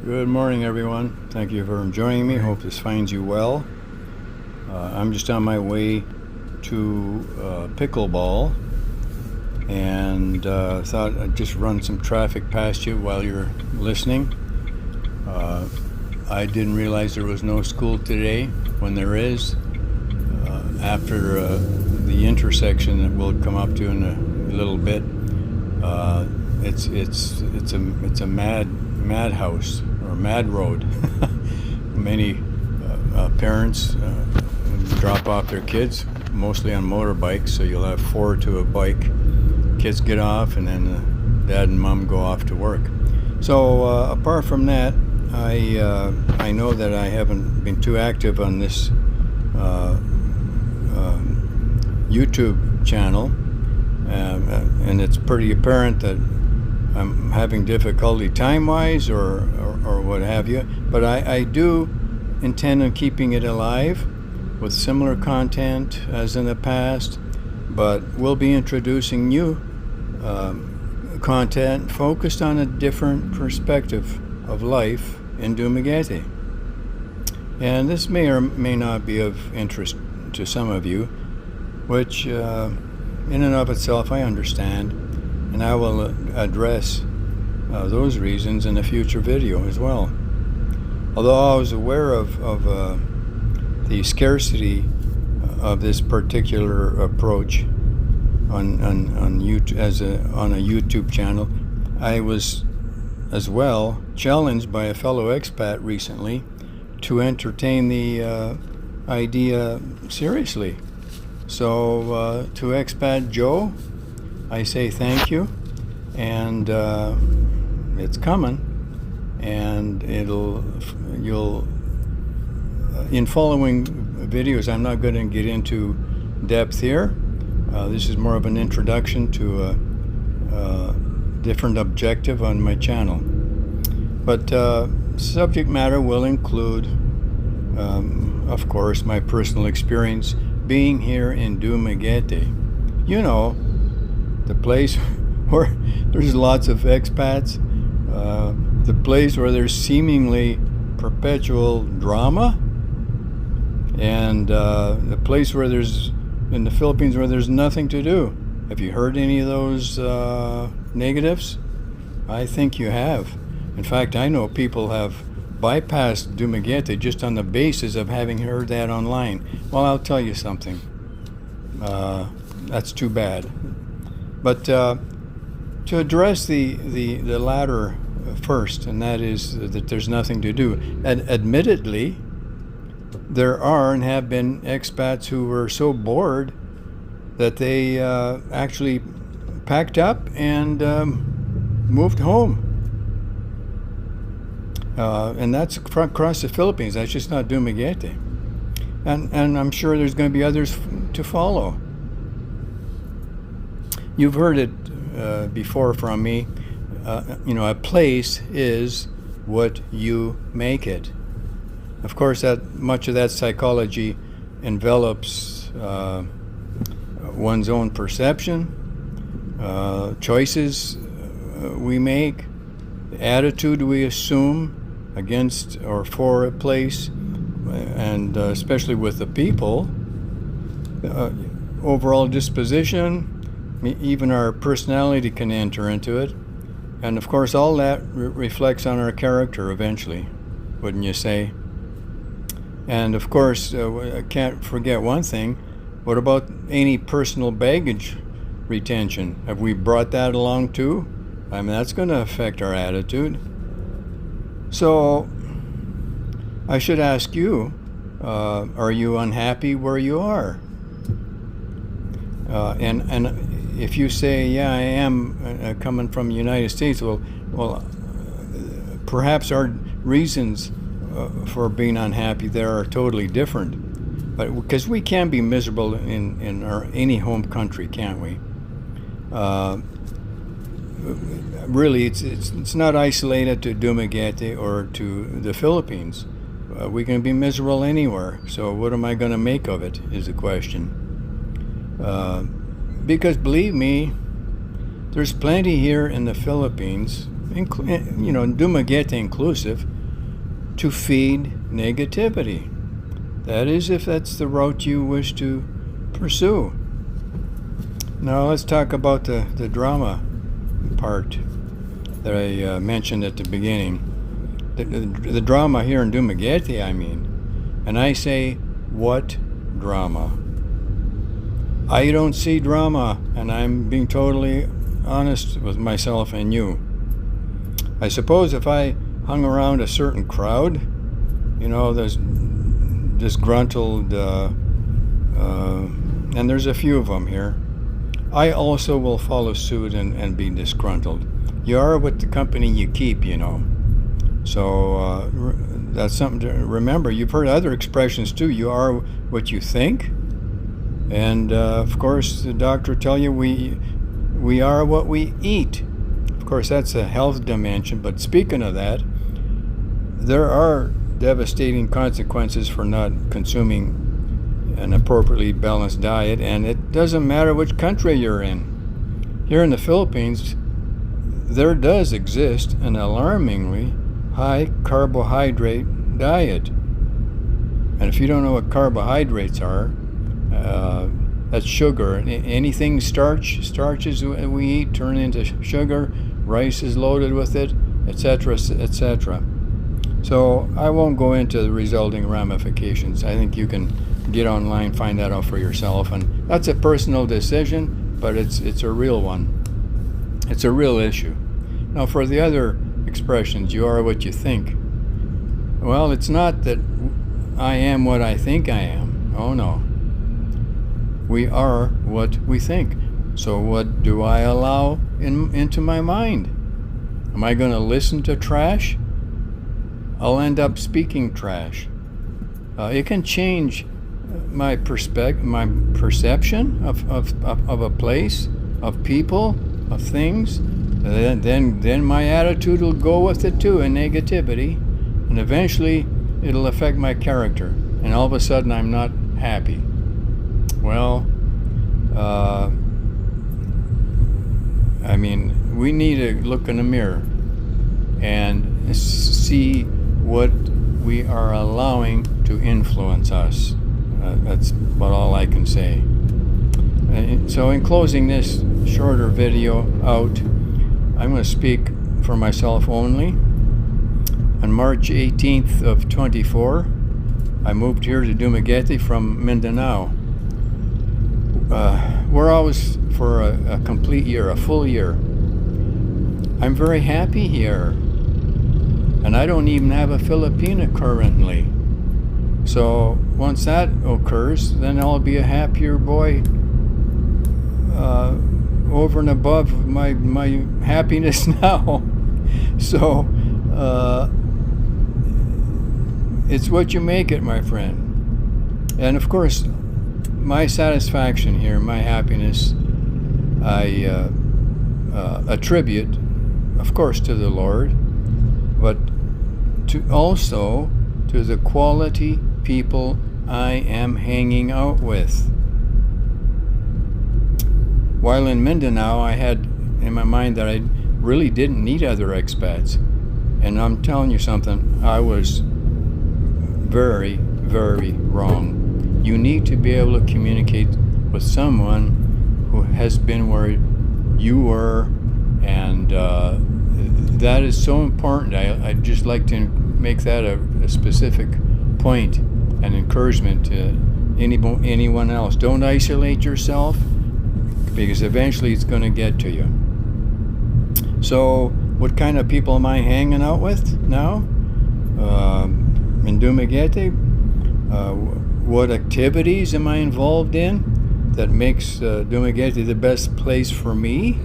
Good morning, everyone. Thank you for joining me. Hope this finds you well. I'm just on my way to pickleball, and thought I'd just run some traffic past you while you're listening. I didn't realize there was no school today when there is. After the intersection that we'll come up to in a little bit, it's a madhouse or mad road. Many parents drop off their kids, mostly on motorbikes, so you'll have 4 to a bike. Kids get off, and then dad and mom go off to work. So apart from that, I know that I haven't been too active on this YouTube channel, and it's pretty apparent that I'm having difficulty time-wise or what have you, but I do intend on keeping it alive with similar content as in the past, but we'll be introducing new content focused on a different perspective of life in Dumaguete. And this may or may not be of interest to some of you, which in and of itself I understand, and I will address those reasons in a future video as well. Although I was aware of the scarcity of this particular approach on YouTube, on a YouTube channel, I was as well challenged by a fellow expat recently to entertain the idea seriously. So to expat Joe, I say thank you, and it's coming, and you'll in following videos, I'm not going to get into depth here. This is more of an introduction to a different objective on my channel, but subject matter will include of course my personal experience being here in Dumaguete. You know, the place where there's lots of expats, the place where there's seemingly perpetual drama, and the place where there's, in the Philippines, where there's nothing to do. Have you heard any of those negatives? I think you have. In fact, I know people have bypassed Dumaguete just on the basis of having heard that online. Well, I'll tell you something. That's too bad. But to address the latter first, and that is that there's nothing to do. And admittedly, there are and have been expats who were so bored that they actually packed up and moved home. And that's across the Philippines. That's just not Dumaguete. And I'm sure there's going to be others to follow. You've heard it before from me. A place is what you make it. Of course, that much of that psychology envelops one's own perception, choices we make, the attitude we assume against or for a place, and especially with the people, overall disposition, even our personality can enter into it. And of course, all that reflects on our character eventually, wouldn't you say? And of course, I can't forget one thing. What about any personal baggage retention? Have we brought that along too? I mean, that's going to affect our attitude. So I should ask you, are you unhappy where you are? And if you say, yeah, I am coming from the United States, well, perhaps our reasons for being unhappy there are totally different. But because we can be miserable in any home country, can't we? Really, it's not isolated to Dumaguete or to the Philippines. We can be miserable anywhere. So what am I going to make of it is the question. Because believe me, there's plenty here in the Philippines, Dumaguete inclusive, to feed negativity. That is, if that's the route you wish to pursue. Now let's talk about the drama part that I mentioned at the beginning. The drama here in Dumaguete, I mean. And I say, what drama? I don't see drama, and I'm being totally honest with myself and you. I suppose if I hung around a certain crowd, you know, there's disgruntled, and there's a few of them here, I also will follow suit and be disgruntled. You are what the company you keep, you know. So that's something to remember. You've heard other expressions too. You are what you think. And of course, the doctor tell you we are what we eat. Of course, that's a health dimension. But speaking of that, there are devastating consequences for not consuming an appropriately balanced diet, and it doesn't matter which country you're in. Here in the Philippines, there does exist an alarmingly high carbohydrate diet. And if you don't know what carbohydrates are, that's sugar. Anything starches we eat turn into sugar. Rice is loaded with it, etc., etc. So I won't go into the resulting ramifications. I think you can get online, find that out for yourself, and that's a personal decision, but it's a real one. It's a real issue. Now, for the other expressions, you are what you think. Well, it's not that I am what I think I am. Oh no. We are what we think. So what do I allow into my mind? Am I going to listen to trash? I'll end up speaking trash. It can change my perception of a place, of people, of things. Then my attitude will go with it too, in negativity, and eventually it'll affect my character, and all of a sudden I'm not happy. Well, I mean, we need to look in the mirror and see what we are allowing to influence us. That's about all I can say. So in closing this shorter video out, I'm going to speak for myself only. On March 18th of 24, I moved here to Dumaguete from Mindanao. We're always for a complete year, a full year. I'm very happy here, and I don't even have a Filipina currently. So once that occurs, then I'll be a happier boy over and above my happiness now. So it's what you make it, my friend. And of course, my satisfaction here, my happiness, I attribute, of course, to the Lord, but also to the quality people I am hanging out with. While in Mindanao, I had in my mind that I really didn't need other expats. And I'm telling you something, I was very, very wrong. You need to be able to communicate with someone who has been where you were, and that is so important. I'd just like to make that a specific point and encouragement to anyone else. Don't isolate yourself, because eventually it's going to get to you. So what kind of people am I hanging out with now in Dumaguete? What activities am I involved in that makes Dumaguete the best place for me?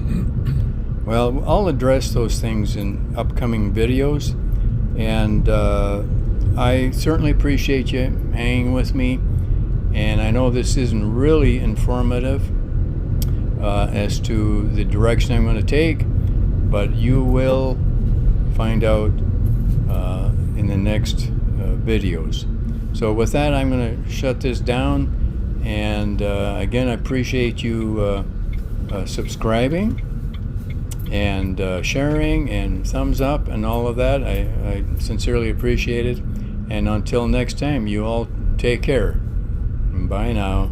Well, I'll address those things in upcoming videos, and I certainly appreciate you hanging with me, and I know this isn't really informative as to the direction I'm going to take, but you will find out in the next videos. So with that, I'm going to shut this down, and again, I appreciate you subscribing, and sharing and thumbs up and all of that. I sincerely appreciate it. And until next time, you all take care. Bye now.